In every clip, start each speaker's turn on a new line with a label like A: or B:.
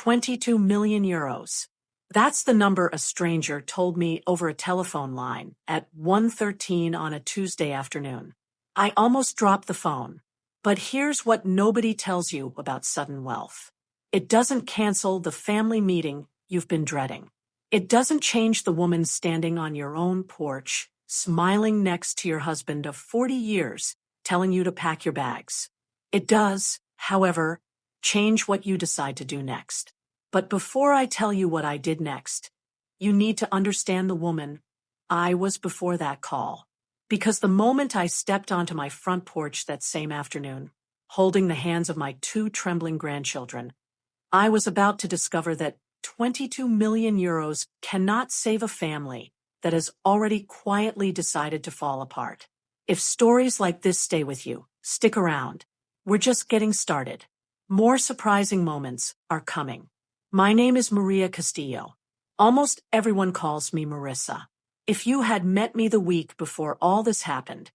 A: 22 million euros. That's the number a stranger told me over a telephone line at 1:13 on a Tuesday afternoon. I almost dropped the phone. But here's what nobody tells you about sudden wealth. It doesn't cancel the family meeting you've been dreading. It doesn't change the woman standing on your own porch, smiling next to your husband of 40 years, telling you to pack your bags. It does, however, change what you decide to do next. But before I tell you what I did next, you need to understand the woman I was before that call. Because the moment I stepped onto my front porch that same afternoon, holding the hands of my two trembling grandchildren, I was about to discover that 22 million euros cannot save a family that has already quietly decided to fall apart. If stories like this stay with you, stick around. We're just getting started. More surprising moments are coming. My name is Maria Castillo. Almost everyone calls me Marissa. If you had met me the week before all this happened,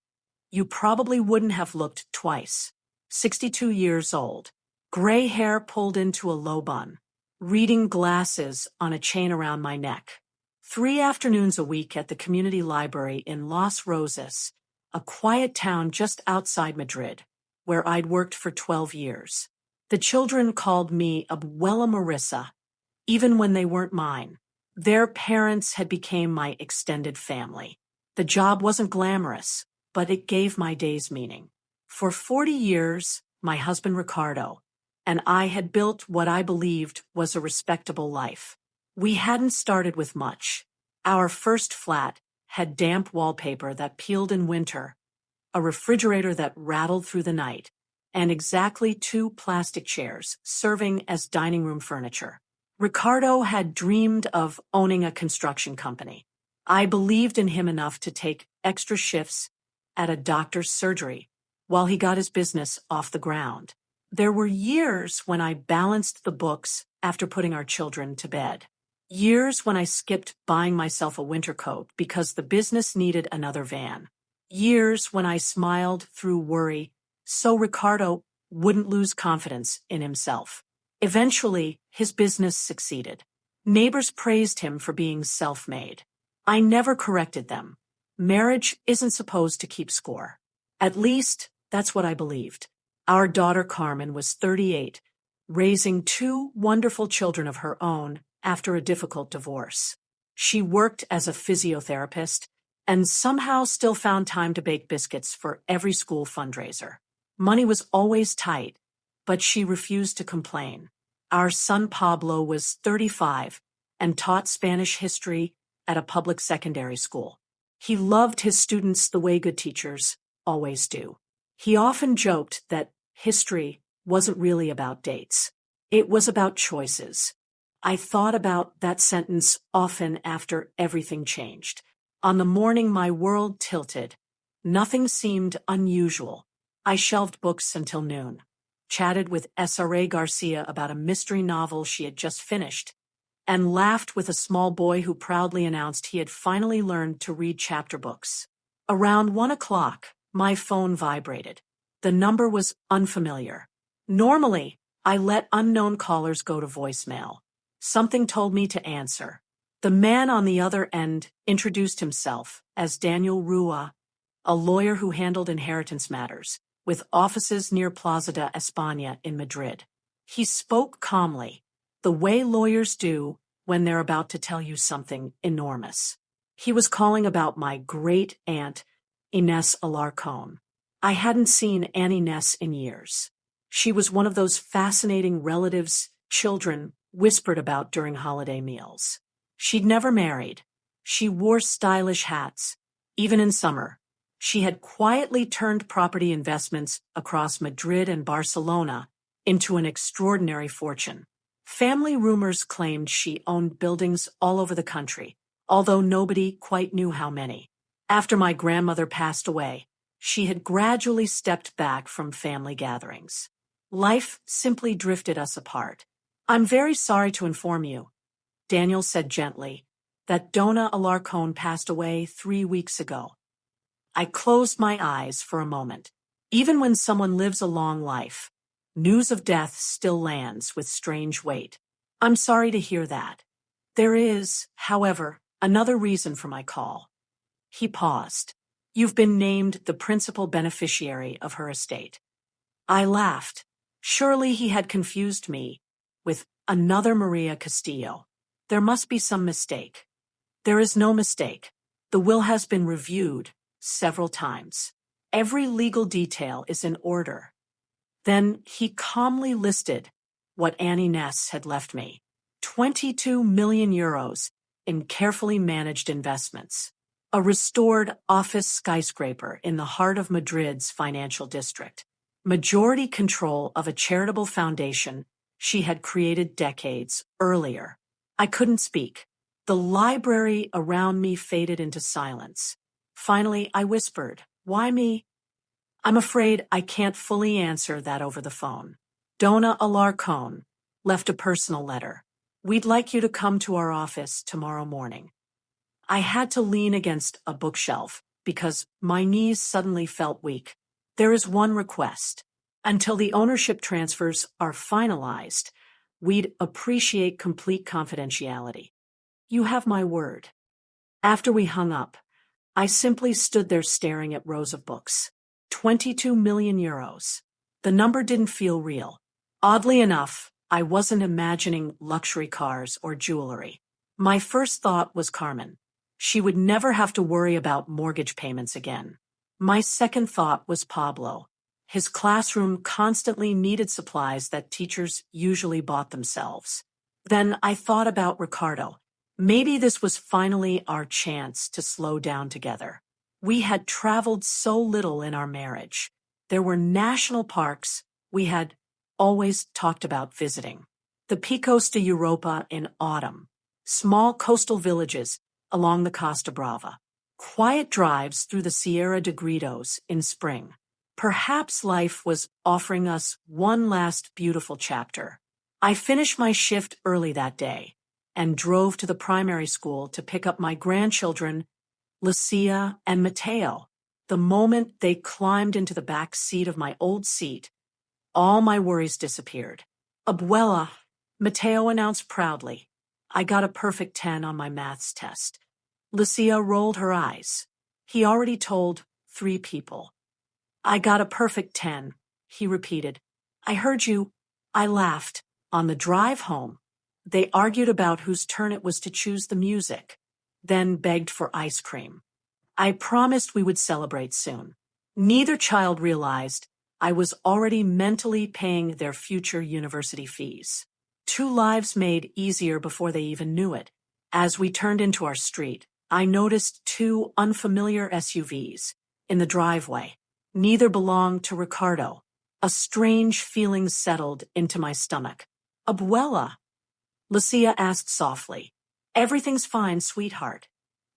A: you probably wouldn't have looked twice. 62 years old, gray hair pulled into a low bun, reading glasses on a chain around my neck. 3 afternoons a week at the community library in Los Rosas, a quiet town just outside Madrid, where I'd worked for 12 years. The children called me Abuela Marissa, even when they weren't mine. Their parents had become my extended family. The job wasn't glamorous, but it gave my days meaning. For 40 years, my husband Ricardo and I had built what I believed was a respectable life. We hadn't started with much. Our first flat had damp wallpaper that peeled in winter, a refrigerator that rattled through the night, and exactly 2 plastic chairs serving as dining room furniture. Ricardo had dreamed of owning a construction company. I believed in him enough to take extra shifts at a doctor's surgery while he got his business off the ground. There were years when I balanced the books after putting our children to bed. Years when I skipped buying myself a winter coat because the business needed another van. Years when I smiled through worry so Ricardo wouldn't lose confidence in himself. Eventually, his business succeeded. Neighbors praised him for being self-made. I never corrected them. Marriage isn't supposed to keep score. At least, that's what I believed. Our daughter Carmen was 38, raising 2 wonderful children of her own after a difficult divorce. She worked as a physiotherapist and somehow still found time to bake biscuits for every school fundraiser. Money was always tight, but she refused to complain. Our son Pablo was 35 and taught Spanish history at a public secondary school. He loved his students the way good teachers always do. He often joked that history wasn't really about dates. It was about choices. I thought about that sentence often after everything changed. On the morning my world tilted, nothing seemed unusual. I shelved books until noon, chatted with S.R.A. Garcia about a mystery novel she had just finished, and laughed with a small boy who proudly announced he had finally learned to read chapter books. Around 1 o'clock, my phone vibrated. The number was unfamiliar. Normally, I let unknown callers go to voicemail. Something told me to answer. The man on the other end introduced himself as Daniel Rua, a lawyer who handled inheritance matters, with offices near Plaza de España in Madrid. He spoke calmly, the way lawyers do when they're about to tell you something enormous. He was calling about my great-aunt, Inés Alarcón. I hadn't seen Aunt Inés in years. She was one of those fascinating relatives children whispered about during holiday meals. She'd never married. She wore stylish hats, even in summer. She had quietly turned property investments across Madrid and Barcelona into an extraordinary fortune. Family rumors claimed she owned buildings all over the country, although nobody quite knew how many. After my grandmother passed away, she had gradually stepped back from family gatherings. Life simply drifted us apart. I'm very sorry to inform you, Daniel said gently, that Dona Alarcón passed away 3 weeks ago. I closed my eyes for a moment. Even when someone lives a long life, news of death still lands with strange weight. I'm sorry to hear that. There is, however, another reason for my call. He paused. You've been named the principal beneficiary of her estate. I laughed. Surely he had confused me with another Maria Castillo. There must be some mistake. There is no mistake. The will has been reviewed several times. Every legal detail is in order. Then he calmly listed what Annie Ness had left me. 22 million euros in carefully managed investments. A restored office skyscraper in the heart of Madrid's financial district. Majority control of a charitable foundation she had created decades earlier. I couldn't speak. The library around me faded into silence. Finally, I whispered, "Why me?" "I'm afraid I can't fully answer that over the phone. Donna Alarcón left a personal letter. We'd like you to come to our office tomorrow morning." I had to lean against a bookshelf because my knees suddenly felt weak. "There is one request. Until the ownership transfers are finalized, we'd appreciate complete confidentiality." "You have my word." After we hung up, I simply stood there staring at rows of books. 22 million euros. The number didn't feel real. Oddly enough, I wasn't imagining luxury cars or jewelry. My first thought was Carmen. She would never have to worry about mortgage payments again. My second thought was Pablo. His classroom constantly needed supplies that teachers usually bought themselves. Then I thought about Ricardo. Maybe this was finally our chance to slow down together. We had traveled so little in our marriage. There were national parks we had always talked about visiting. The Picos de Europa in autumn. Small coastal villages along the Costa Brava. Quiet drives through the Sierra de Gredos in spring. Perhaps life was offering us one last beautiful chapter. I finished my shift early that day and drove to the primary school to pick up my grandchildren, Lucia and Mateo. The moment they climbed into the back seat of my old seat, all my worries disappeared. "Abuela," Mateo announced proudly, "I got a perfect 10 on my maths test." Lucia rolled her eyes. He already told 3 people. "I got a perfect 10, he repeated. "I heard you." I laughed. On the drive home, they argued about whose turn it was to choose the music, then begged for ice cream. I promised we would celebrate soon. Neither child realized I was already mentally paying their future university fees. 2 lives made easier before they even knew it. As we turned into our street, I noticed 2 unfamiliar SUVs in the driveway. Neither belonged to Ricardo. A strange feeling settled into my stomach. "Abuela," Lucia asked softly. "Everything's fine, sweetheart."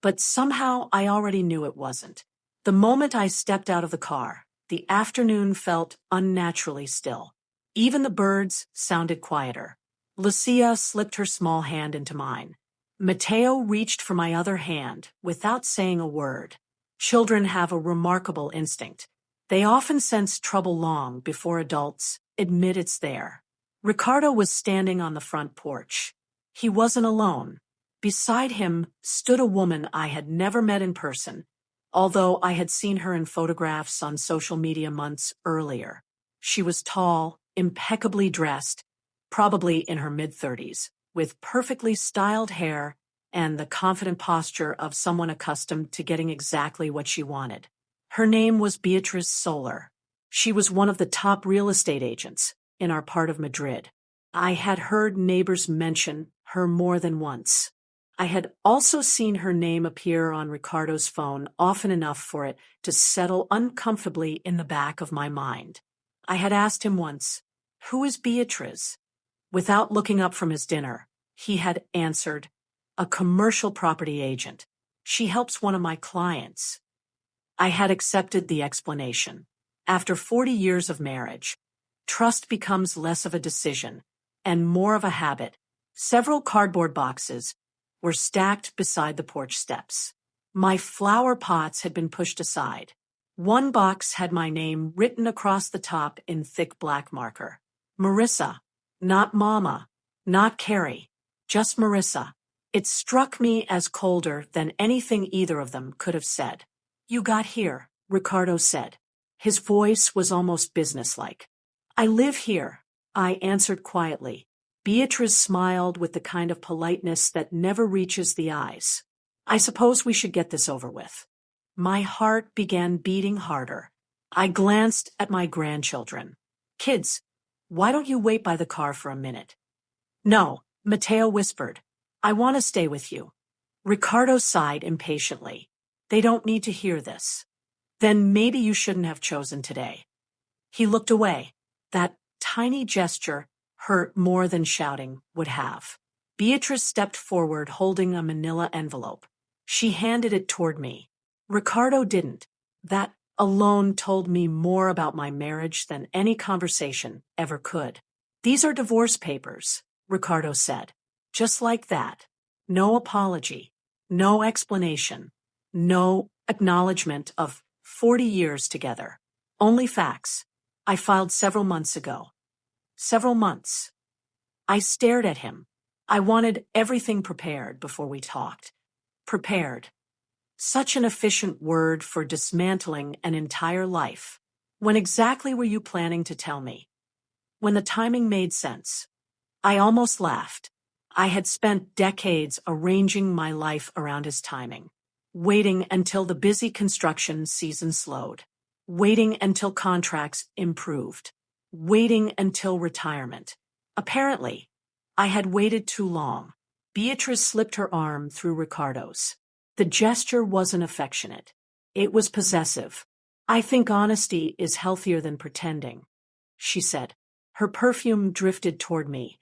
A: But somehow I already knew it wasn't. The moment I stepped out of the car, the afternoon felt unnaturally still. Even the birds sounded quieter. Lucia slipped her small hand into mine. Mateo reached for my other hand without saying a word. Children have a remarkable instinct. They often sense trouble long before adults admit it's there. Ricardo was standing on the front porch. He wasn't alone. Beside him stood a woman I had never met in person, although I had seen her in photographs on social media months earlier. She was tall, impeccably dressed, probably in her mid-30s, with perfectly styled hair and the confident posture of someone accustomed to getting exactly what she wanted. Her name was Beatriz Solar. She was one of the top real estate agents in our part of Madrid. I had heard neighbors mention her more than once. I had also seen her name appear on Ricardo's phone often enough for it to settle uncomfortably in the back of my mind. I had asked him once, "Who is Beatriz?" Without looking up from his dinner, he had answered, "A commercial property agent. She helps one of my clients." I had accepted the explanation. After 40 years of marriage, trust becomes less of a decision and more of a habit. Several cardboard boxes were stacked beside the porch steps. My flower pots had been pushed aside. One box had my name written across the top in thick black marker. Marissa, not Mama. Not Carrie. Just Marissa. It struck me as colder than anything either of them could have said. You got here, Ricardo said. His voice was almost businesslike. I live here, I answered quietly. Beatrice smiled with the kind of politeness that never reaches the eyes. I suppose we should get this over with. My heart began beating harder. I glanced at my grandchildren. Kids, why don't you wait by the car for a minute? No, Mateo whispered. I want to stay with you. Ricardo sighed impatiently. They don't need to hear this. Then maybe you shouldn't have chosen today. He looked away. That tiny gesture hurt more than shouting would have. Beatrice stepped forward holding a manila envelope. She handed it toward me. Ricardo didn't. That alone told me more about my marriage than any conversation ever could. These are divorce papers, Ricardo said. Just like that. No apology. No explanation. No acknowledgement of 40 years together. Only facts. I filed several months ago. Several months. I stared at him. I wanted everything prepared before we talked. Prepared. Such an efficient word for dismantling an entire life. When exactly were you planning to tell me? When the timing made sense. I almost laughed. I had spent decades arranging my life around his timing. Waiting until the busy construction season slowed. Waiting until contracts improved. Waiting until retirement. Apparently, I had waited too long. Beatrice slipped her arm through Ricardo's. The gesture wasn't affectionate. It was possessive. I think honesty is healthier than pretending, she said. Her perfume drifted toward me,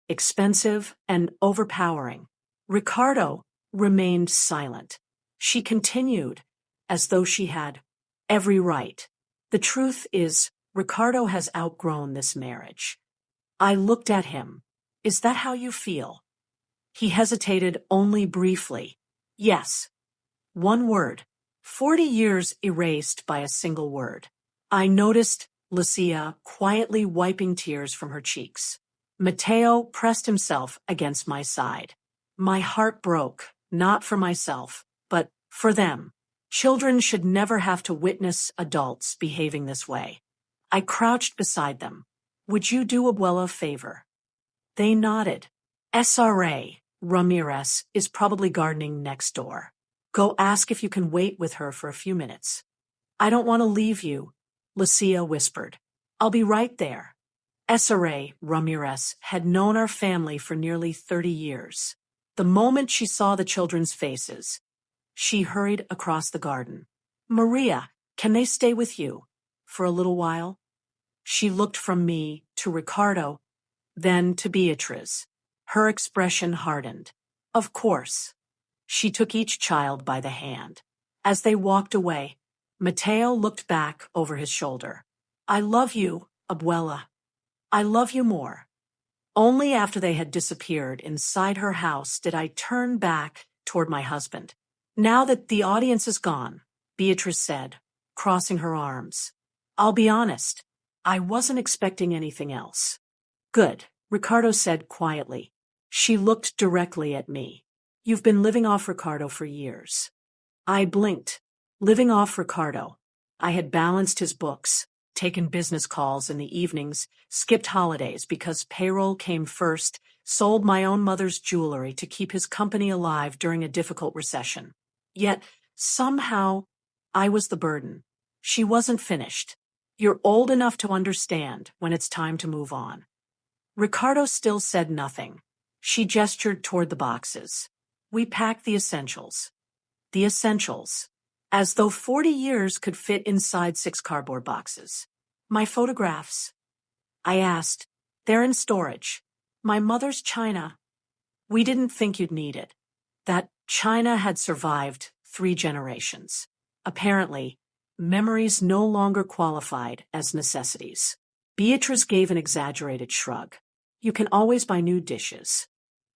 A: expensive and overpowering. Ricardo remained silent. She continued, as though she had every right. The truth is, Ricardo has outgrown this marriage. I looked at him. Is that how you feel? He hesitated only briefly. Yes. One word. 40 years erased by a single word. I noticed Lucia quietly wiping tears from her cheeks. Mateo pressed himself against my side. My heart broke, not for myself, but for them. Children should never have to witness adults behaving this way. I crouched beside them. Would you do Abuela a favor? They nodded. SRA, Ramirez, is probably gardening next door. Go ask if you can wait with her for a few minutes. I don't want to leave you, Lucia whispered. I'll be right there. SRA, Ramirez, had known our family for nearly 30 years. The moment she saw the children's faces, she hurried across the garden. Maria, can they stay with you? For a little while? She looked from me to Ricardo, then to Beatrice. Her expression hardened. Of course. She took each child by the hand. As they walked away, Mateo looked back over his shoulder. I love you, Abuela. I love you more. Only after they had disappeared inside her house did I turn back toward my husband. Now that the audience is gone, Beatrice said, crossing her arms. I'll be honest, I wasn't expecting anything else. Good, Ricardo said quietly. She looked directly at me. You've been living off Ricardo for years. I blinked. Living off Ricardo. I had balanced his books, taken business calls in the evenings, skipped holidays because payroll came first, sold my own mother's jewelry to keep his company alive during a difficult recession. Yet, somehow, I was the burden. She wasn't finished. You're old enough to understand when it's time to move on. Ricardo still said nothing. She gestured toward the boxes. We packed the essentials. The essentials. As though 40 years could fit inside 6 cardboard boxes. My photographs. I asked. They're in storage. My mother's china. We didn't think you'd need it. That china had survived 3 generations. Apparently, memories no longer qualified as necessities. Beatrice gave an exaggerated shrug. You can always buy new dishes.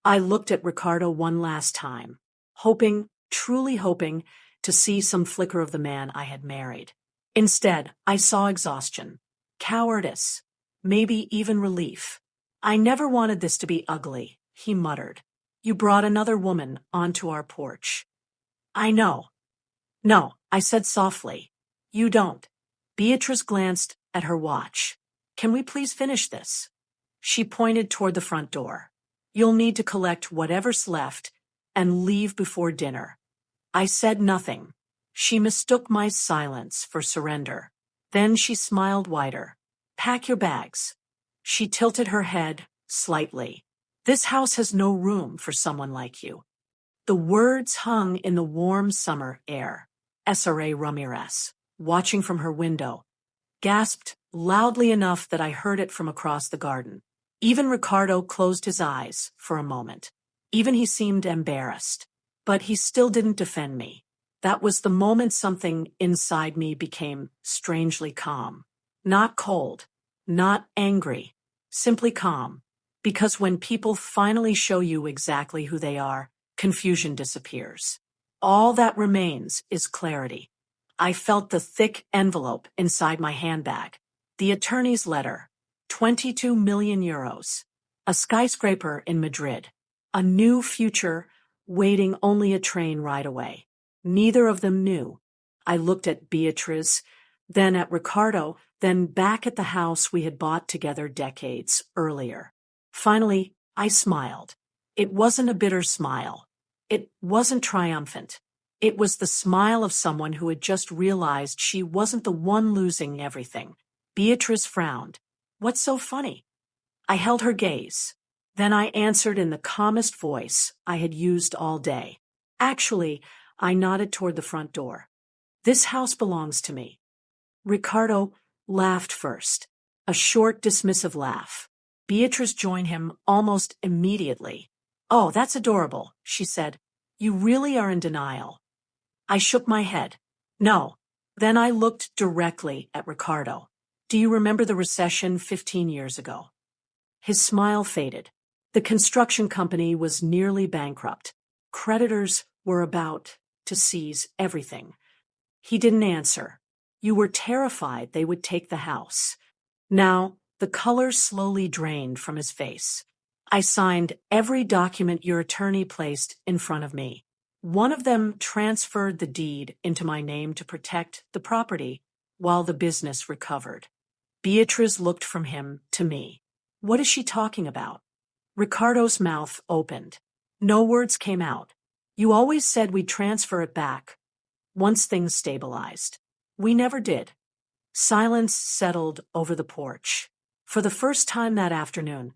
A: I looked at Ricardo one last time, hoping, truly hoping, to see some flicker of the man I had married. Instead, I saw exhaustion, cowardice, maybe even relief. I never wanted this to be ugly, he muttered. You brought another woman onto our porch. I know. No, I said softly. You don't. Beatrice glanced at her watch. Can we please finish this? She pointed toward the front door. You'll need to collect whatever's left and leave before dinner. I said nothing. She mistook my silence for surrender. Then she smiled wider. Pack your bags. She tilted her head slightly. This house has no room for someone like you. The words hung in the warm summer air. SRA Ramirez, watching from her window, gasped loudly enough that I heard it from across the garden. Even Ricardo closed his eyes for a moment. Even he seemed embarrassed. But he still didn't defend me. That was the moment something inside me became strangely calm. Not cold, not angry, simply calm. Because when people finally show you exactly who they are, confusion disappears. All that remains is clarity. I felt the thick envelope inside my handbag. The attorney's letter. 22 million euros. A skyscraper in Madrid. A new future waiting only a train ride away. Neither of them knew. I looked at Beatrice, then at Ricardo, then back at the house we had bought together decades earlier. Finally, I smiled. It wasn't a bitter smile. It wasn't triumphant. It was the smile of someone who had just realized she wasn't the one losing everything. Beatrice frowned. What's so funny? I held her gaze. Then I answered in the calmest voice I had used all day. Actually, I nodded toward the front door. This house belongs to me. Ricardo laughed first, a short, dismissive laugh. Beatrice joined him almost immediately. Oh, that's adorable, she said. You really are in denial. I shook my head. No. Then I looked directly at Ricardo. Do you remember the recession 15 years ago? His smile faded. The construction company was nearly bankrupt. Creditors were about to seize everything. He didn't answer. You were terrified they would take the house. Now, the color slowly drained from his face. I signed every document your attorney placed in front of me. One of them transferred the deed into my name to protect the property while the business recovered. Beatrice looked from him to me. What is she talking about? Ricardo's mouth opened. No words came out. You always said we'd transfer it back once things stabilized. We never did. Silence settled over the porch. For the first time that afternoon,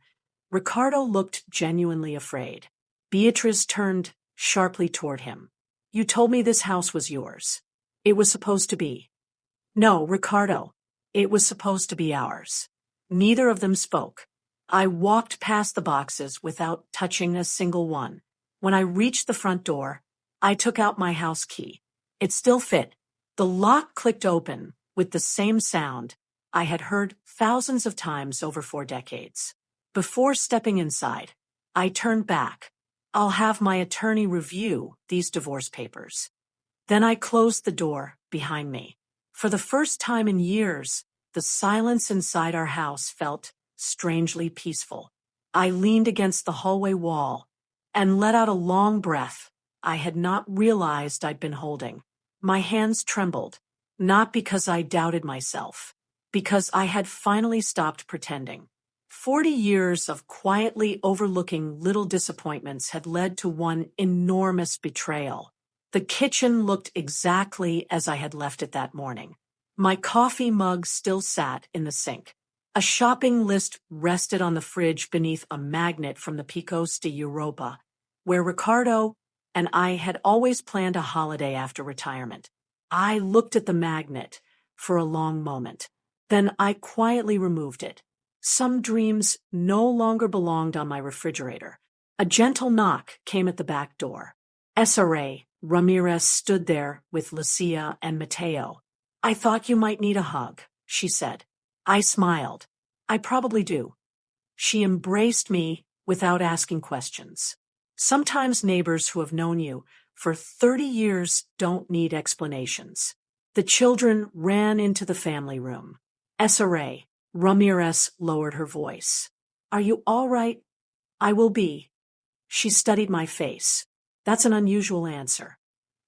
A: Ricardo looked genuinely afraid. Beatrice turned sharply toward him. You told me this house was yours. It was supposed to be. No, Ricardo. It was supposed to be ours. Neither of them spoke. I walked past the boxes without touching a single one. When I reached the front door, I took out my house key. It still fit. The lock clicked open with the same sound I had heard thousands of times over 4 decades. Before stepping inside, I turned back. I'll have my attorney review these divorce papers. Then I closed the door behind me. For the first time in years, the silence inside our house felt strangely peaceful. I leaned against the hallway wall and let out a long breath I had not realized I'd been holding. My hands trembled, not because I doubted myself, because I had finally stopped pretending. 40 years of quietly overlooking little disappointments had led to one enormous betrayal. The kitchen looked exactly as I had left it that morning. My coffee mug still sat in the sink. A shopping list rested on the fridge beneath a magnet from the Picos de Europa, where Ricardo and I had always planned a holiday after retirement. I looked at the magnet for a long moment. Then I quietly removed it. Some dreams no longer belonged on my refrigerator. A gentle knock came at the back door. SRA Ramirez stood there with Lucia and Mateo. I thought you might need a hug, she said. I smiled. I probably do. She embraced me without asking questions. Sometimes neighbors who have known you for 30 years don't need explanations. The children ran into the family room. SRA Ramirez lowered her voice. Are you all right? I will be. She studied my face. That's an unusual answer.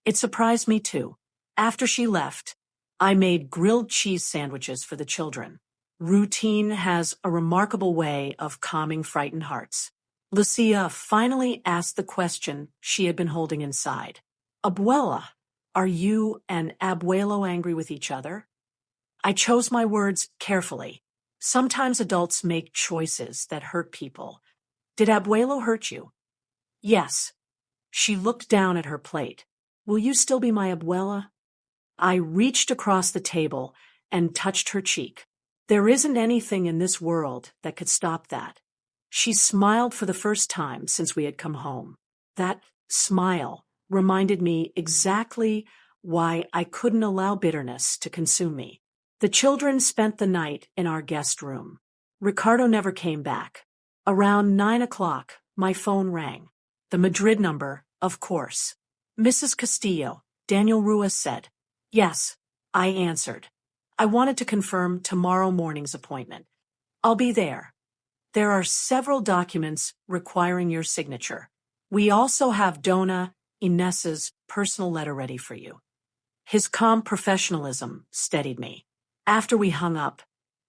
A: It surprised me too. After she left, I made grilled cheese sandwiches for the children. Routine has a remarkable way of calming frightened hearts. Lucia finally asked the question she had been holding inside. Abuela, are you and Abuelo angry with each other? I chose my words carefully. Sometimes adults make choices that hurt people. Did Abuelo hurt you? Yes. She looked down at her plate. Will you still be my abuela? I reached across the table and touched her cheek. There isn't anything in this world that could stop that. She smiled for the first time since we had come home. That smile reminded me exactly why I couldn't allow bitterness to consume me. The children spent the night in our guest room. Ricardo never came back. Around 9 o'clock, my phone rang. The Madrid number, of course. Mrs. Castillo, Daniel Ruiz said. Yes, I answered. I wanted to confirm tomorrow morning's appointment. I'll be there. There are several documents requiring your signature. We also have Dona Inés's personal letter ready for you. His calm professionalism steadied me. After we hung up,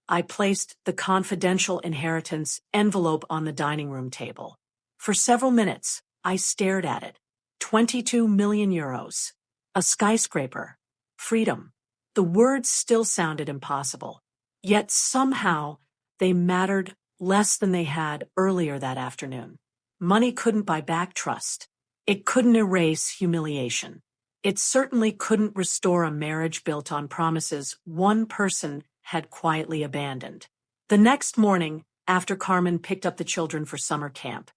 A: I placed the confidential inheritance envelope on the dining room table. For several minutes, I stared at it. 22 million euros. A skyscraper. Freedom. The words still sounded impossible. Yet somehow, they mattered less than they had earlier that afternoon. Money couldn't buy back trust. It couldn't erase humiliation. It certainly couldn't restore a marriage built on promises one person had quietly abandoned. The next morning, after Carmen picked up the children for summer camp,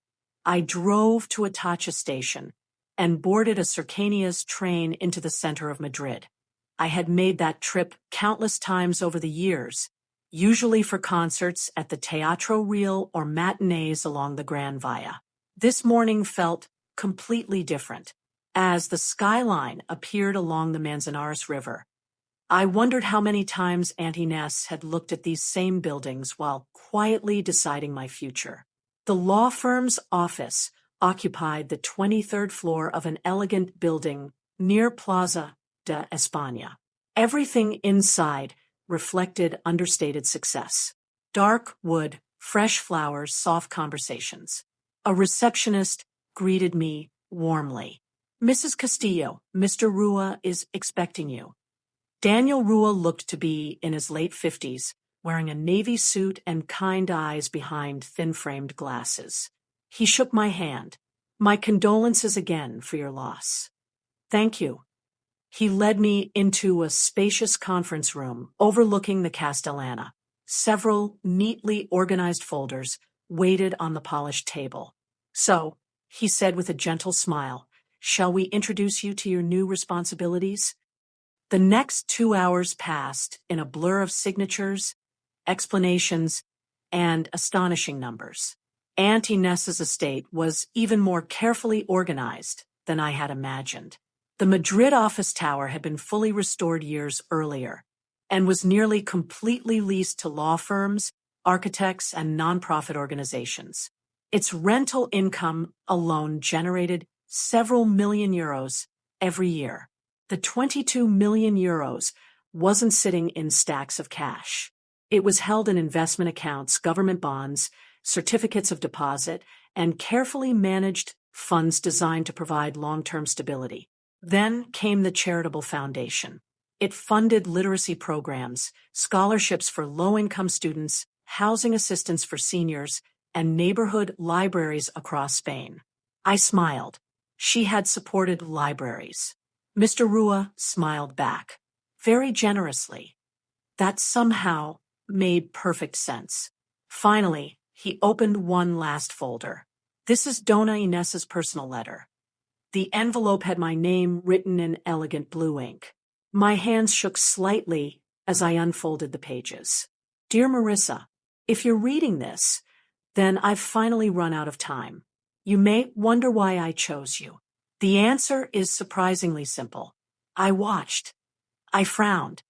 A: I drove to Atocha station and boarded a Cercanías train into the center of Madrid. I had made that trip countless times over the years, usually for concerts at the Teatro Real or matinees along the Gran Via. This morning felt completely different. As the skyline appeared along the Manzanares River, I wondered how many times Aunt Inés had looked at these same buildings while quietly deciding my future. The law firm's office occupied the 23rd floor of an elegant building near Plaza de España. Everything inside reflected understated success. Dark wood, fresh flowers, soft conversations. A receptionist greeted me warmly. Mrs. Castillo, Mr. Rua is expecting you. Daniel Rua looked to be in his late 50s, wearing a navy suit and kind eyes behind thin-framed glasses. He shook my hand. My condolences again for your loss. Thank you. He led me into a spacious conference room overlooking the Castellana. Several neatly organized folders waited on the polished table. So, he said with a gentle smile, shall we introduce you to your new responsibilities? The next 2 hours passed in a blur of signatures, explanations, and astonishing numbers. Aunt Inés's estate was even more carefully organized than I had imagined. The Madrid office tower had been fully restored years earlier and was nearly completely leased to law firms, architects, and nonprofit organizations. Its rental income alone generated several million euros every year. The 22 million euros wasn't sitting in stacks of cash. It was held in investment accounts, government bonds, certificates of deposit, and carefully managed funds designed to provide long-term stability. Then came the charitable foundation. It funded literacy programs, scholarships for low-income students, housing assistance for seniors, and neighborhood libraries across Spain. I smiled. She had supported libraries. Mr. Rua smiled back, very generously. That somehow made perfect sense. Finally, he opened one last folder. This is Dona Inés's personal letter. The envelope had my name written in elegant blue ink. My hands shook slightly as I unfolded the pages. Dear Marissa, if you're reading this, then I've finally run out of time. You may wonder why I chose you. The answer is surprisingly simple. I watched. I frowned.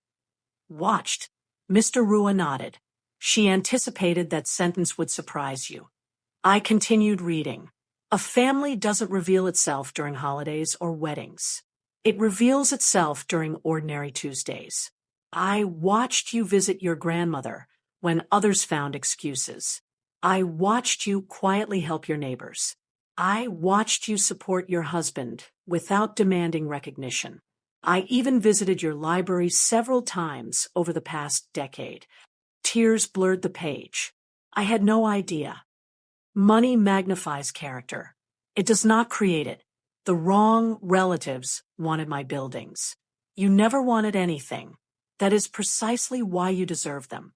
A: Watched. Mr. Rua nodded. She anticipated that sentence would surprise you. I continued reading. A family doesn't reveal itself during holidays or weddings. It reveals itself during ordinary Tuesdays. I watched you visit your grandmother when others found excuses. I watched you quietly help your neighbors. I watched you support your husband without demanding recognition. I even visited your library several times over the past decade. Tears blurred the page. I had no idea. Money magnifies character. It does not create it. The wrong relatives wanted my buildings. You never wanted anything. That is precisely why you deserve them.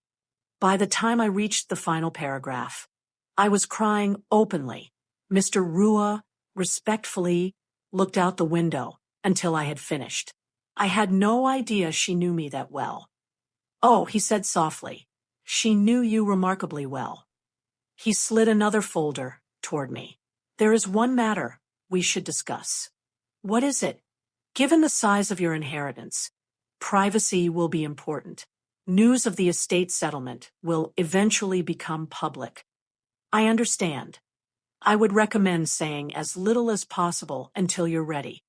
A: By the time I reached the final paragraph, I was crying openly. Mr. Rua respectfully looked out the window until I had finished. I had no idea she knew me that well. Oh, he said softly. She knew you remarkably well. He slid another folder toward me. There is one matter we should discuss. What is it? Given the size of your inheritance, privacy will be important. News of the estate settlement will eventually become public. I understand. I would recommend saying as little as possible until you're ready.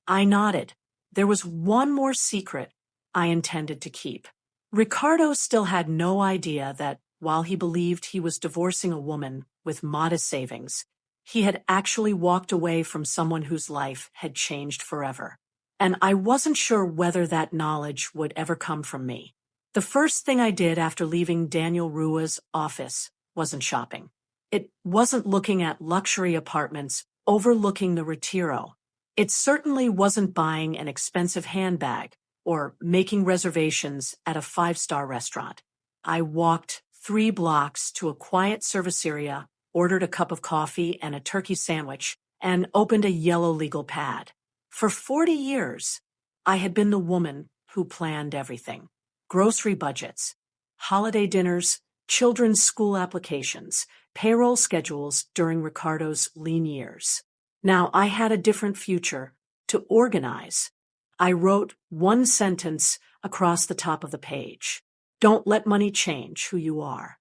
A: I nodded. There was one more secret I intended to keep. Ricardo still had no idea that, while he believed he was divorcing a woman with modest savings, he had actually walked away from someone whose life had changed forever. And I wasn't sure whether that knowledge would ever come from me. The first thing I did after leaving Daniel Rua's office wasn't shopping. It wasn't looking at luxury apartments overlooking the Retiro. It certainly wasn't buying an expensive handbag or making reservations at a five-star restaurant. I walked 3 blocks to a quiet serviceria, ordered a cup of coffee and a turkey sandwich, and opened a yellow legal pad. For 40 years, I had been the woman who planned everything. Grocery budgets, holiday dinners, children's school applications, payroll schedules during Ricardo's lean years. Now I had a different future to organize. I wrote one sentence across the top of the page. Don't let money change who you are.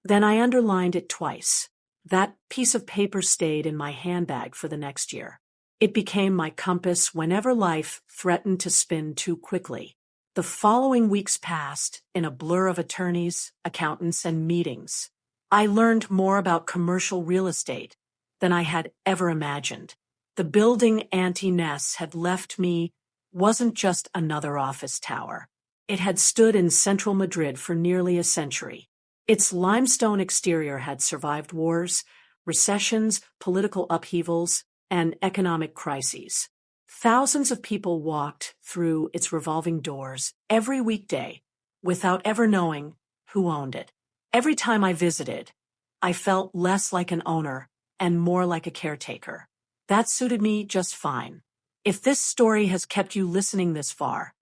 A: Then I underlined it twice. That piece of paper stayed in my handbag for the next year. It became my compass whenever life threatened to spin too quickly. The following weeks passed in a blur of attorneys, accountants, and meetings. I learned more about commercial real estate than I had ever imagined. The building Auntie Ness had left me wasn't just another office tower. It had stood in central Madrid for nearly a century. Its limestone exterior had survived wars, recessions, political upheavals, and economic crises. Thousands of people walked through its revolving doors every weekday without ever knowing who owned it. Every time I visited, I felt less like an owner and more like a caretaker. That suited me just fine. If this story has kept you listening this far,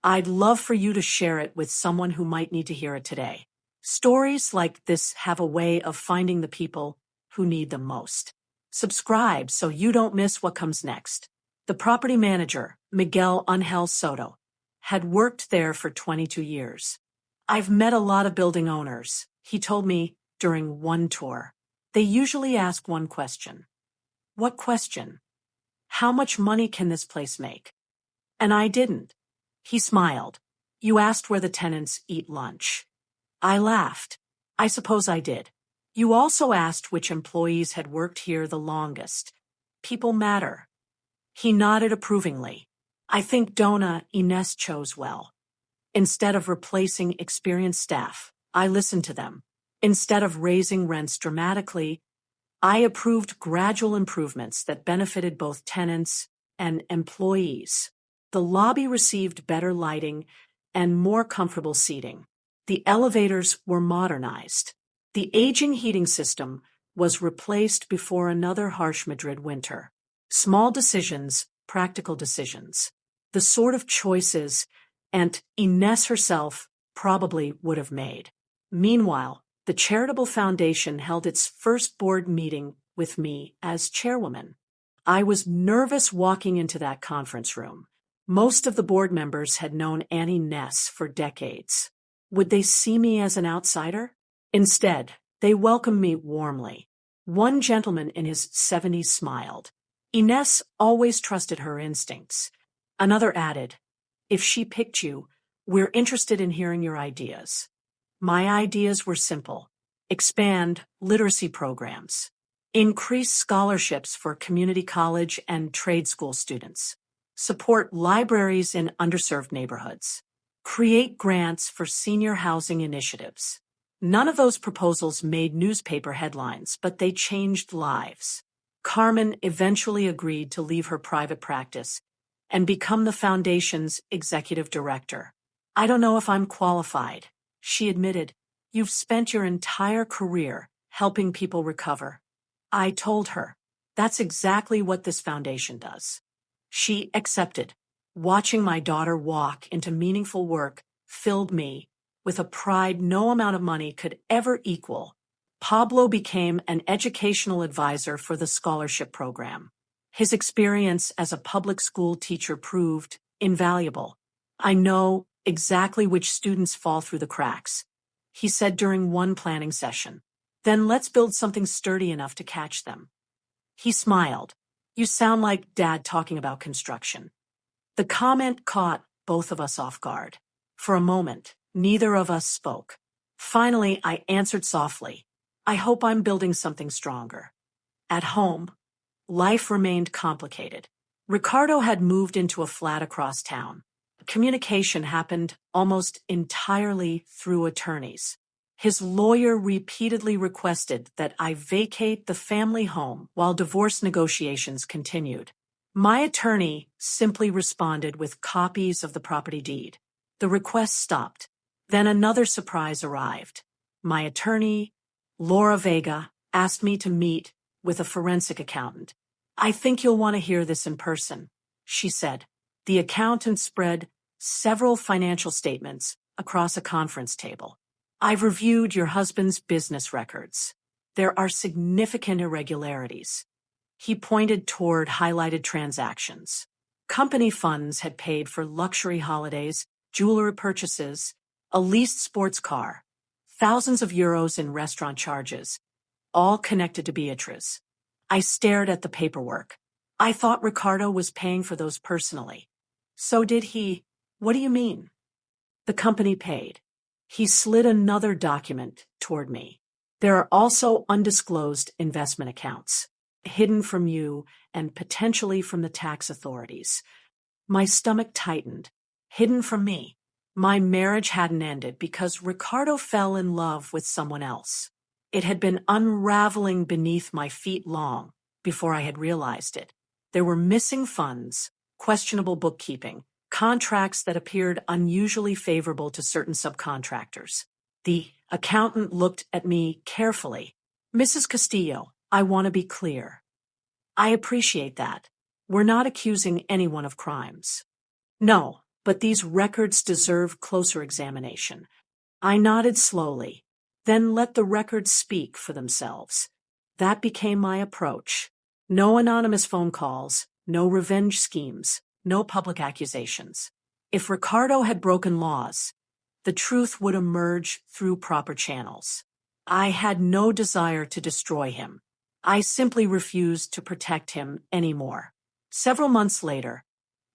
A: I'd love for you to share it with someone who might need to hear it today. Stories like this have a way of finding the people who need them most. Subscribe so you don't miss what comes next. The property manager, Miguel Angel Soto, had worked there for 22 years. I've met a lot of building owners, he told me during one tour. They usually ask one question. What question? How much money can this place make? And I didn't. He smiled. You asked where the tenants eat lunch. I laughed. I suppose I did. You also asked which employees had worked here the longest. People matter. He nodded approvingly. I think Dona Ines chose well. Instead of replacing experienced staff, I listened to them. Instead of raising rents dramatically, I approved gradual improvements that benefited both tenants and employees. The lobby received better lighting and more comfortable seating. The elevators were modernized. The aging heating system was replaced before another harsh Madrid winter. Small decisions, practical decisions. The sort of choices Aunt Ines herself probably would have made. Meanwhile, the charitable foundation held its first board meeting with me as chairwoman. I was nervous walking into that conference room. Most of the board members had known Annie Ness for decades. Would they see me as an outsider? Instead, they welcomed me warmly. One gentleman in his 70s smiled. Ines always trusted her instincts. Another added, "If she picked you, we're interested in hearing your ideas." My ideas were simple. Expand literacy programs. Increase scholarships for community college and trade school students. Support libraries in underserved neighborhoods. Create grants for senior housing initiatives. None of those proposals made newspaper headlines, but they changed lives. Carmen eventually agreed to leave her private practice and become the foundation's executive director. "I don't know if I'm qualified," she admitted. "You've spent your entire career helping people recover." I told her, "That's exactly what this foundation does." She accepted. Watching my daughter walk into meaningful work filled me with a pride no amount of money could ever equal. Pablo became an educational advisor for the scholarship program. His experience as a public school teacher proved invaluable. "I know exactly which students fall through the cracks," he said during one planning session. "Then let's build something sturdy enough to catch them." He smiled. "You sound like Dad talking about construction." The comment caught both of us off guard. For a moment, neither of us spoke. Finally, I answered softly, "I hope I'm building something stronger." At home, life remained complicated. Ricardo had moved into a flat across town. Communication happened almost entirely through attorneys. His lawyer repeatedly requested that I vacate the family home while divorce negotiations continued. My attorney simply responded with copies of the property deed. The request stopped. Then another surprise arrived. My attorney, Laura Vega, asked me to meet with a forensic accountant. "I think you'll want to hear this in person," she said. The accountant spread several financial statements across a conference table. "I've reviewed your husband's business records. There are significant irregularities." He pointed toward highlighted transactions. Company funds had paid for luxury holidays, jewelry purchases, a leased sports car, thousands of euros in restaurant charges, all connected to Beatrice. I stared at the paperwork. I thought Ricardo was paying for those personally. "So did he." "What do you mean?" "The company paid." He slid another document toward me. "There are also undisclosed investment accounts, hidden from you and potentially from the tax authorities." My stomach tightened. Hidden from me. My marriage hadn't ended because Ricardo fell in love with someone else. It had been unraveling beneath my feet long before I had realized it. There were missing funds, questionable bookkeeping, contracts that appeared unusually favorable to certain subcontractors. The accountant looked at me carefully. "Mrs. Castillo, I want to be clear. I appreciate that. We're not accusing anyone of crimes." "No, but these records deserve closer examination." I nodded slowly. "Then let the records speak for themselves." That became my approach. No anonymous phone calls, no revenge schemes, no public accusations. If Ricardo had broken laws, the truth would emerge through proper channels. I had no desire to destroy him. I simply refused to protect him anymore. Several months later,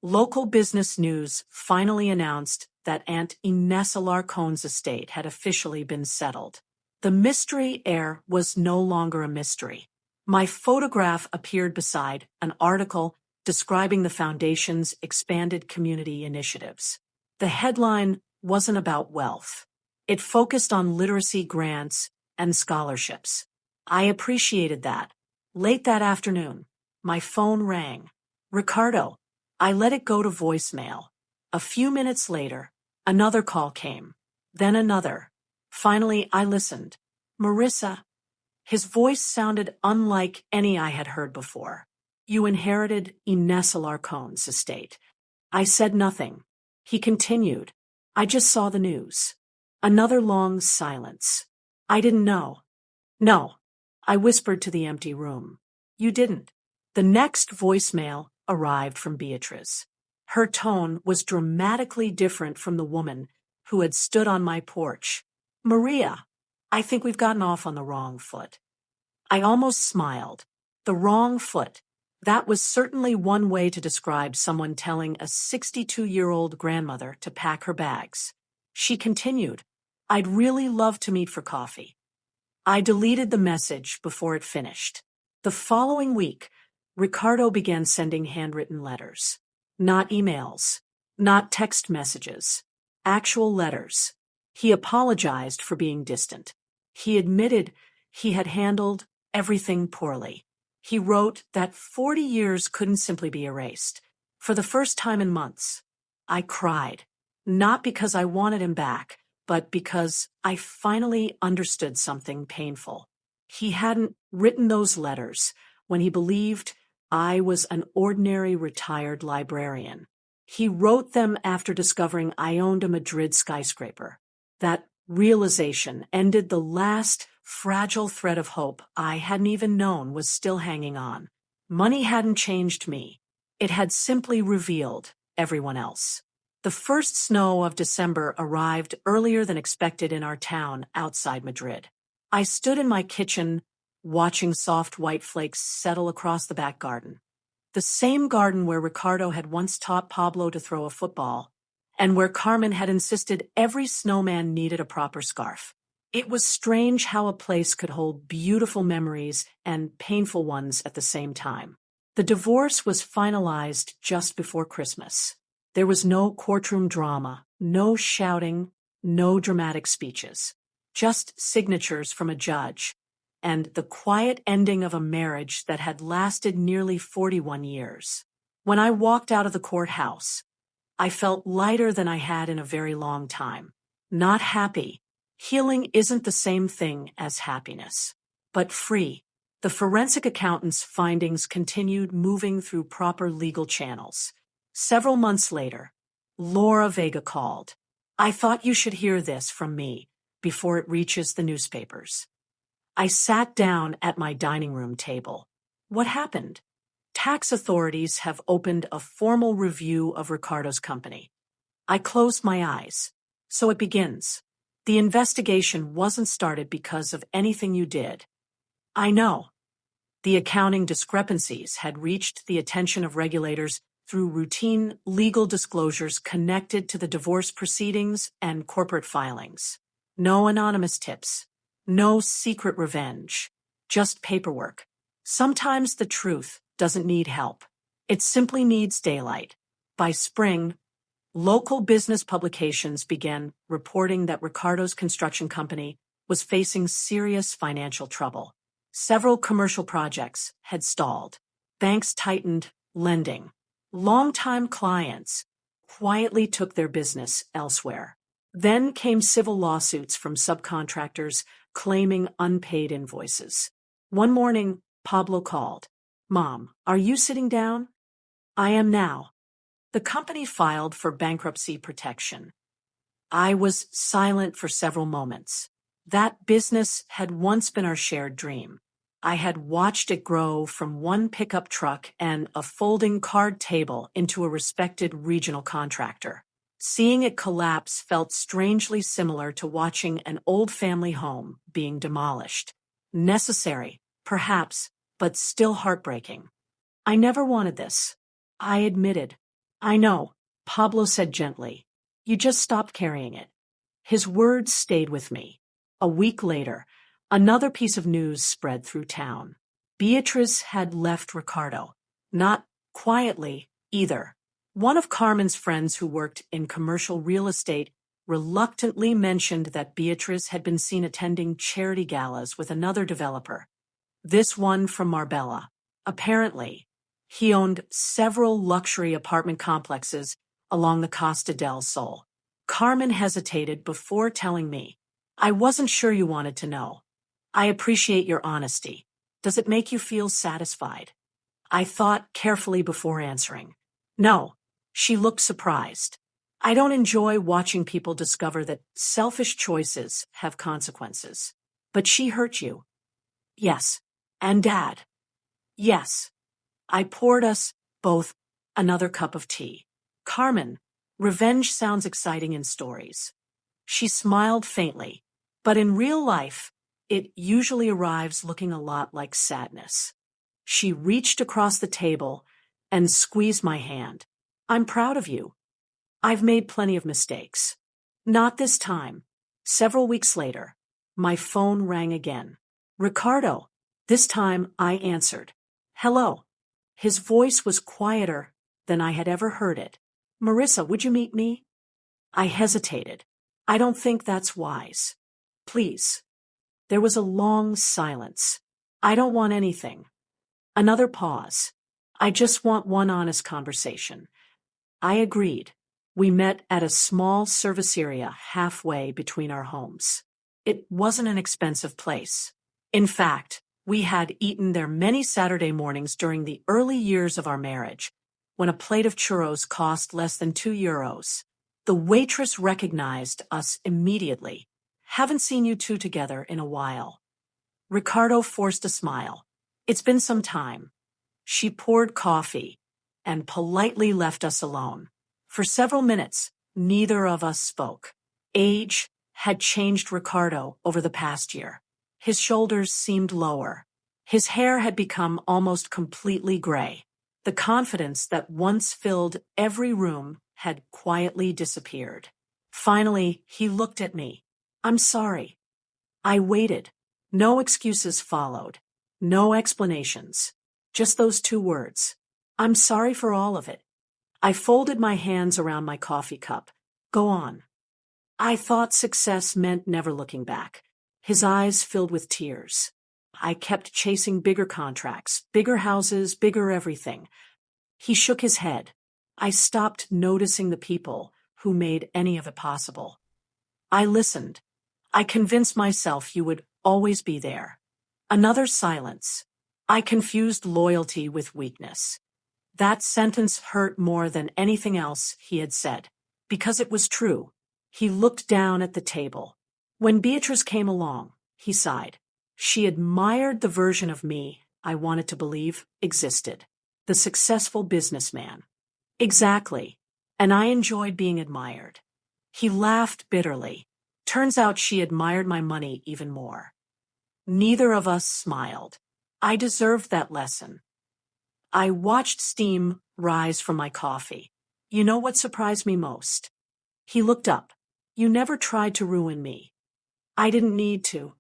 A: local business news finally announced that Aunt Ines Alarcon's estate had officially been settled. The mystery heir was no longer a mystery. My photograph appeared beside an article describing the foundation's expanded community initiatives. The headline wasn't about wealth. It focused on literacy grants and scholarships. I appreciated that. Late that afternoon, my phone rang. "Ricardo." I let it go to voicemail. A few minutes later, another call came. Then another. Finally, I listened. "Marissa." His voice sounded unlike any I had heard before. "You inherited Ines Alarcon's estate." I said nothing. He continued. "I just saw the news." Another long silence. "I didn't know." "No," I whispered to the empty room. "You didn't." The next voicemail arrived from Beatrice. Her tone was dramatically different from the woman who had stood on my porch. "Maria, I think we've gotten off on the wrong foot." I almost smiled. The wrong foot. That was certainly one way to describe someone telling a 62-year-old grandmother to pack her bags. She continued, "I'd really love to meet for coffee." I deleted the message before it finished. The following week, Ricardo began sending handwritten letters. Not emails, not text messages, actual letters. He apologized for being distant. He admitted he had handled everything poorly. He wrote that 40 years couldn't simply be erased. For the first time in months, I cried, not because I wanted him back, but because I finally understood something painful. He hadn't written those letters when he believed I was an ordinary retired librarian. He wrote them after discovering I owned a Madrid skyscraper. That realization ended the last fragile thread of hope I hadn't even known was still hanging on. Money hadn't changed me. It had simply revealed everyone else. The first snow of December arrived earlier than expected in our town outside Madrid. I stood in my kitchen, watching soft white flakes settle across the back garden. The same garden where Ricardo had once taught Pablo to throw a football, and where Carmen had insisted every snowman needed a proper scarf. It was strange how a place could hold beautiful memories and painful ones at the same time. The divorce was finalized just before Christmas. There was no courtroom drama, no shouting, no dramatic speeches. Just signatures from a judge, and the quiet ending of a marriage that had lasted nearly 41 years. When I walked out of the courthouse, I felt lighter than I had in a very long time. Not happy. Healing isn't the same thing as happiness. But free. The forensic accountant's findings continued moving through proper legal channels. Several months later, Laura Vega called. "I thought you should hear this from me before it reaches the newspapers." I sat down at my dining room table. "What happened?" "Tax authorities have opened a formal review of Ricardo's company." I closed my eyes. "So it begins. The investigation wasn't started because of anything you did." "I know." The accounting discrepancies had reached the attention of regulators through routine legal disclosures connected to the divorce proceedings and corporate filings. No anonymous tips. No secret revenge. Just paperwork. Sometimes the truth doesn't need help. It simply needs daylight. By spring, local business publications began reporting that Ricardo's construction company was facing serious financial trouble. Several commercial projects had stalled. Banks tightened lending. Longtime clients quietly took their business elsewhere. Then came civil lawsuits from subcontractors claiming unpaid invoices. One morning, Pablo called. "Mom, are you sitting down?" "I am now." The company filed for bankruptcy protection. I was silent for several moments. That business had once been our shared dream. I had watched it grow from one pickup truck and a folding card table into a respected regional contractor. Seeing it collapse felt strangely similar to watching an old family home being demolished. Necessary, perhaps, but still heartbreaking. "I never wanted this," I admitted. "I know," Pablo said gently. "You just stopped carrying it." His words stayed with me. A week later, another piece of news spread through town. Beatrice had left Ricardo. Not quietly, either. One of Carmen's friends who worked in commercial real estate reluctantly mentioned that Beatrice had been seen attending charity galas with another developer. This one from Marbella. Apparently, he owned several luxury apartment complexes along the Costa del Sol. Carmen hesitated before telling me. "I wasn't sure you wanted to know. I appreciate your honesty. Does it make you feel satisfied?" I thought carefully before answering. "No." She looked surprised. "I don't enjoy watching people discover that selfish choices have consequences." "But she hurt you." "Yes." "And Dad." "Yes." I poured us both another cup of tea. "Carmen, revenge sounds exciting in stories. She smiled faintly, but in real life, it usually arrives looking a lot like sadness. She reached across the table and squeezed my hand. I'm proud of you. I've made plenty of mistakes. Not this time. Several weeks later, my phone rang again. Ricardo. This time I answered. Hello. His voice was quieter than I had ever heard it. Marissa, would you meet me? I hesitated. I don't think that's wise. Please. There was a long silence. I don't want anything. Another pause. I just want one honest conversation. I agreed. We met at a small service area halfway between our homes. It wasn't an expensive place. In fact, we had eaten there many Saturday mornings during the early years of our marriage, when a plate of churros cost less than €2. The waitress recognized us immediately. Haven't seen you two together in a while. Ricardo forced a smile. It's been some time. She poured coffee and politely left us alone. For several minutes, neither of us spoke. Age had changed Ricardo over the past year. His shoulders seemed lower. His hair had become almost completely gray. The confidence that once filled every room had quietly disappeared. Finally, he looked at me. I'm sorry. I waited. No excuses followed. No explanations. Just those two words. I'm sorry for all of it. I folded my hands around my coffee cup. Go on. I thought success meant never looking back. His eyes filled with tears. I kept chasing bigger contracts, bigger houses, bigger everything. He shook his head. I stopped noticing the people who made any of it possible. I listened. I convinced myself you would always be there. Another silence. I confused loyalty with weakness. That sentence hurt more than anything else he had said, because it was true. He looked down at the table. When Beatrice came along, he sighed. She admired the version of me I wanted to believe existed. The successful businessman. Exactly. And I enjoyed being admired. He laughed bitterly. Turns out she admired my money even more. Neither of us smiled. I deserved that lesson. I watched steam rise from my coffee. You know what surprised me most? He looked up. You never tried to ruin me. I didn't need to.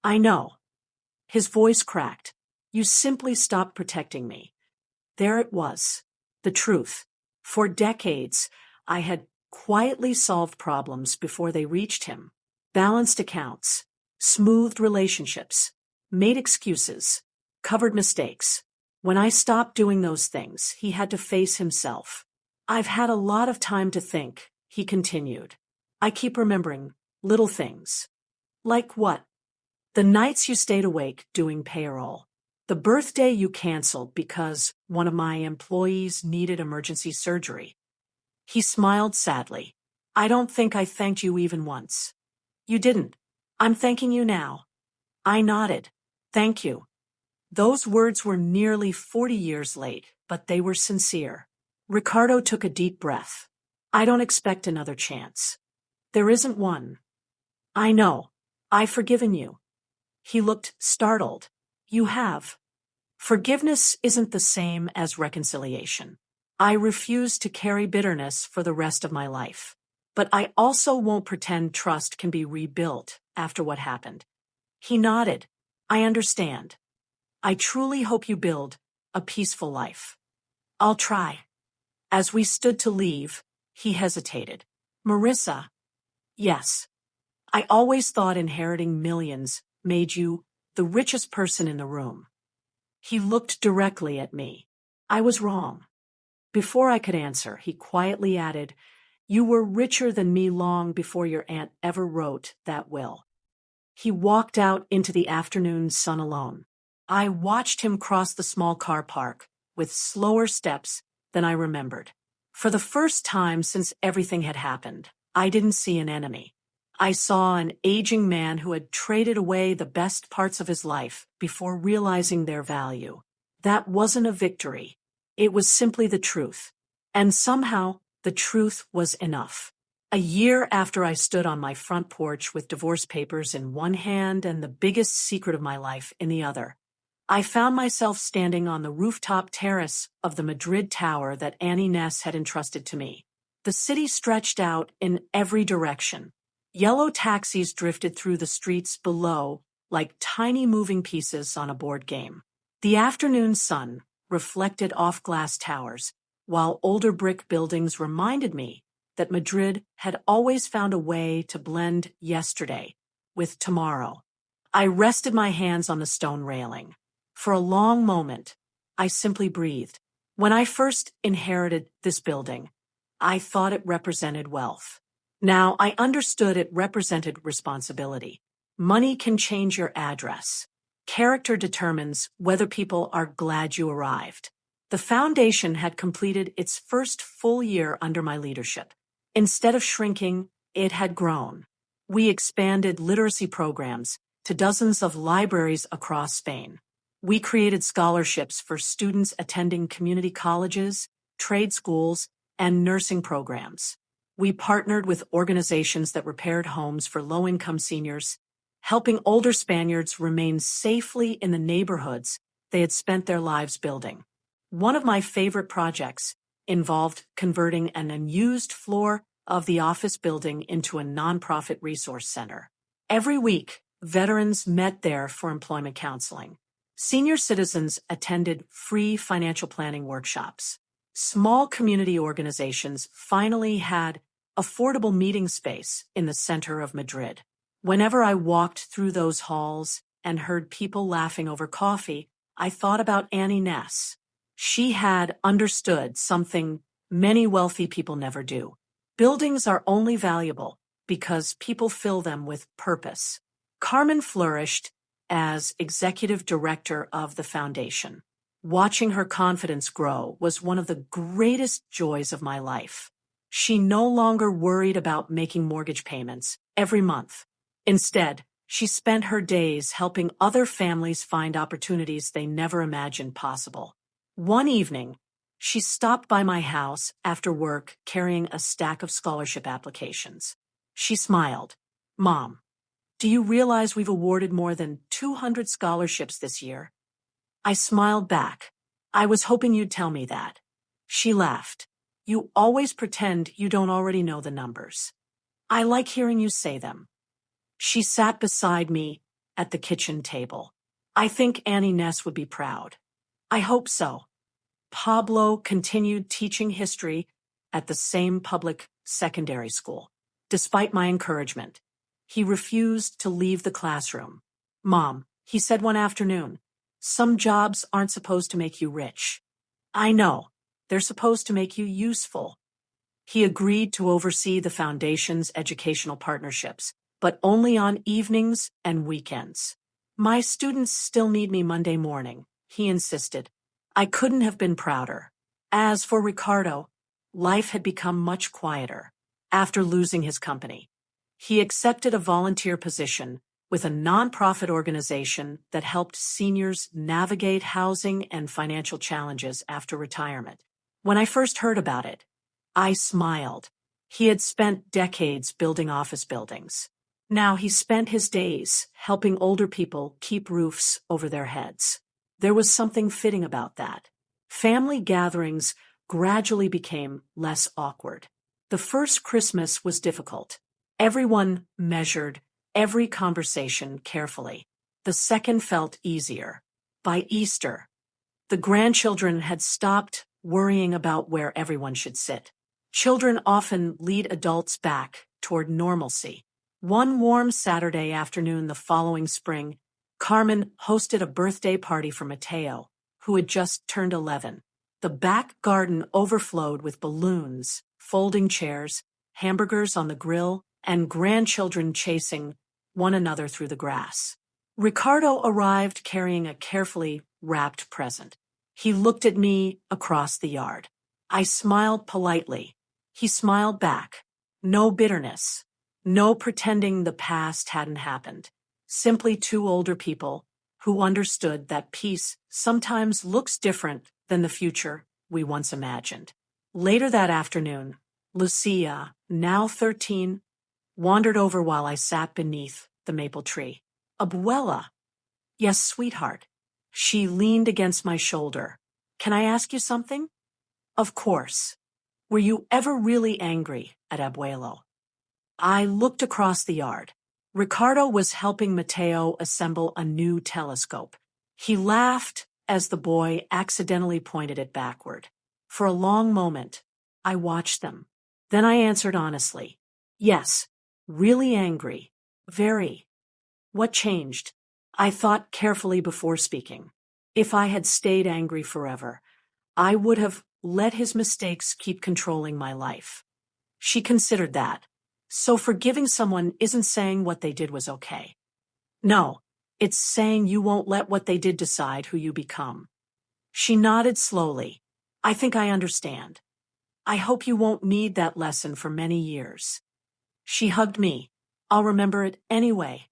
A: I know. His voice cracked. You simply stopped protecting me. There it was. The truth. For decades, I had quietly solved problems before they reached him. Balanced accounts. Smoothed relationships. Made excuses. Covered mistakes. When I stopped doing those things, he had to face himself. I've had a lot of time to think, he continued. I keep remembering little things. Like what? The nights you stayed awake doing payroll. The birthday you canceled because one of my employees needed emergency surgery. He smiled sadly. I don't think I thanked you even once. You didn't. I'm thanking you now. I nodded. Thank you. Those words were nearly 40 years late, but they were sincere. Ricardo took a deep breath. I don't expect another chance. There isn't one. I know. I've forgiven you. He looked startled. You have. Forgiveness isn't the same as reconciliation. I refuse to carry bitterness for the rest of my life. But I also won't pretend trust can be rebuilt after what happened. He nodded. I understand. I truly hope you build a peaceful life. I'll try. As we stood to leave, he hesitated. Marissa. Yes. I always thought inheriting millions made you the richest person in the room. He looked directly at me. I was wrong. Before I could answer, he quietly added, You were richer than me long before your aunt ever wrote that will. He walked out into the afternoon sun alone. I watched him cross the small car park with slower steps than I remembered. For the first time since everything had happened, I didn't see an enemy. I saw an aging man who had traded away the best parts of his life before realizing their value. That wasn't a victory. It was simply the truth. And somehow, the truth was enough. A year after I stood on my front porch with divorce papers in one hand and the biggest secret of my life in the other, I found myself standing on the rooftop terrace of the Madrid tower that Annie Ness had entrusted to me. The city stretched out in every direction. Yellow taxis drifted through the streets below like tiny moving pieces on a board game. The afternoon sun reflected off glass towers, while older brick buildings reminded me that Madrid had always found a way to blend yesterday with tomorrow. I rested my hands on the stone railing. For a long moment, I simply breathed. When I first inherited this building, I thought it represented wealth. Now I understood it represented responsibility. Money can change your address. Character determines whether people are glad you arrived. The foundation had completed its first full year under my leadership. Instead of shrinking, it had grown. We expanded literacy programs to dozens of libraries across Spain. We created scholarships for students attending community colleges, trade schools, and nursing programs. We partnered with organizations that repaired homes for low-income seniors, helping older Spaniards remain safely in the neighborhoods they had spent their lives building. One of my favorite projects involved converting an unused floor of the office building into a nonprofit resource center. Every week, veterans met there for employment counseling. Senior citizens attended free financial planning workshops. Small community organizations finally had affordable meeting space in the center of Madrid. Whenever I walked through those halls and heard people laughing over coffee, I thought about Annie Ness. She had understood something many wealthy people never do. Buildings are only valuable because people fill them with purpose. Carmen flourished as executive director of the foundation. Watching her confidence grow was one of the greatest joys of my life. She no longer worried about making mortgage payments every month. Instead, she spent her days helping other families find opportunities they never imagined possible. One evening, she stopped by my house after work carrying a stack of scholarship applications. She smiled. "Mom, do you realize we've awarded more than 200 scholarships this year?" I smiled back. "I was hoping you'd tell me that." She laughed. "You always pretend you don't already know the numbers. I like hearing you say them." She sat beside me at the kitchen table. "I think Annie Ness would be proud." "I hope so." Pablo continued teaching history at the same public secondary school. Despite my encouragement, he refused to leave the classroom. "Mom," he said one afternoon, "some jobs aren't supposed to make you rich." "I know. They're supposed to make you useful." He agreed to oversee the foundation's educational partnerships, but only on evenings and weekends. "My students still need me Monday morning," he insisted. I couldn't have been prouder. As for Ricardo, life had become much quieter. After losing his company, he accepted a volunteer position with a nonprofit organization that helped seniors navigate housing and financial challenges after retirement. When I first heard about it, I smiled. He had spent decades building office buildings. Now he spent his days helping older people keep roofs over their heads. There was something fitting about that. Family gatherings gradually became less awkward. The first Christmas was difficult. Everyone measured every conversation carefully. The second felt easier. By Easter, the grandchildren had stopped worrying about where everyone should sit. Children often lead adults back toward normalcy. One warm Saturday afternoon the following spring, Carmen hosted a birthday party for Mateo, who had just turned 11. The back garden overflowed with balloons, folding chairs, hamburgers on the grill, and grandchildren chasing one another through the grass. Ricardo arrived carrying a carefully wrapped present. He looked at me across the yard. I smiled politely. He smiled back. No bitterness. No pretending the past hadn't happened. Simply two older people who understood that peace sometimes looks different than the future we once imagined. Later that afternoon, Lucia now 13, wandered over while I sat beneath the maple tree. Abuela. Yes, sweetheart. She leaned against my shoulder. Can I ask you something? Of course. Were you ever really angry at Abuelo? I looked across the yard. Ricardo was helping Mateo assemble a new telescope. He laughed as the boy accidentally pointed it backward. For a long moment, I watched them. Then I answered honestly. Yes, really angry. Very. What changed? I thought carefully before speaking. If I had stayed angry forever, I would have let his mistakes keep controlling my life. She considered that. So forgiving someone isn't saying what they did was okay. No, it's saying you won't let what they did decide who you become. She nodded slowly. I think I understand. I hope you won't need that lesson for many years. She hugged me. I'll remember it anyway.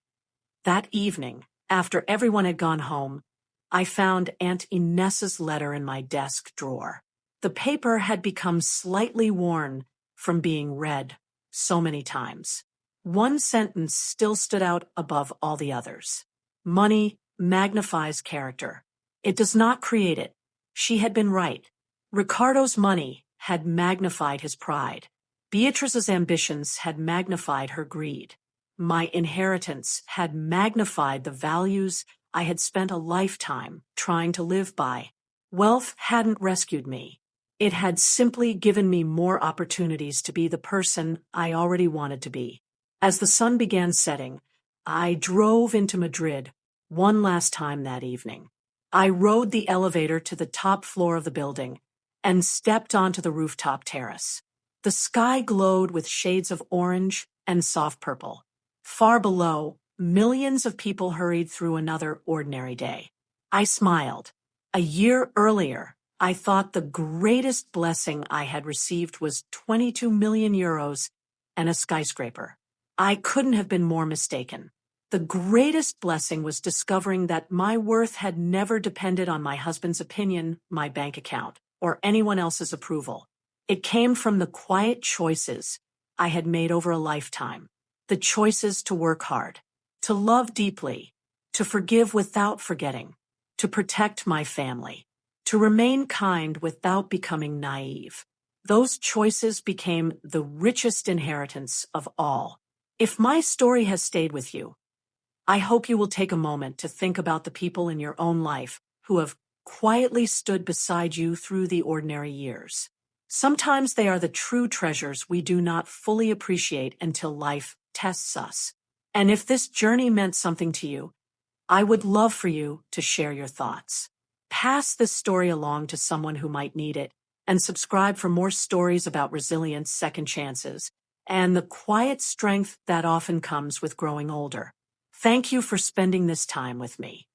A: That evening, after everyone had gone home, I found Aunt Inessa's letter in my desk drawer. The paper had become slightly worn from being read so many times. One sentence still stood out above all the others. Money magnifies character. It does not create it. She had been right. Ricardo's money had magnified his pride. Beatrice's ambitions had magnified her greed. My inheritance had magnified the values I had spent a lifetime trying to live by. Wealth hadn't rescued me. It had simply given me more opportunities to be the person I already wanted to be. As the sun began setting, I drove into Madrid one last time that evening. I rode the elevator to the top floor of the building and stepped onto the rooftop terrace. The sky glowed with shades of orange and soft purple. Far below, millions of people hurried through another ordinary day. I smiled. A year earlier, I thought the greatest blessing I had received was 22 million euros and a skyscraper. I couldn't have been more mistaken. The greatest blessing was discovering that my worth had never depended on my husband's opinion, my bank account, or anyone else's approval. It came from the quiet choices I had made over a lifetime. The choices to work hard, to love deeply, to forgive without forgetting, to protect my family, to remain kind without becoming naive. Those choices became the richest inheritance of all. If my story has stayed with you, I hope you will take a moment to think about the people in your own life who have quietly stood beside you through the ordinary years. Sometimes they are the true treasures we do not fully appreciate until life tests us. And if this journey meant something to you, I would love for you to share your thoughts. Pass this story along to someone who might need it, and subscribe for more stories about resilience, second chances, and the quiet strength that often comes with growing older. Thank you for spending this time with me.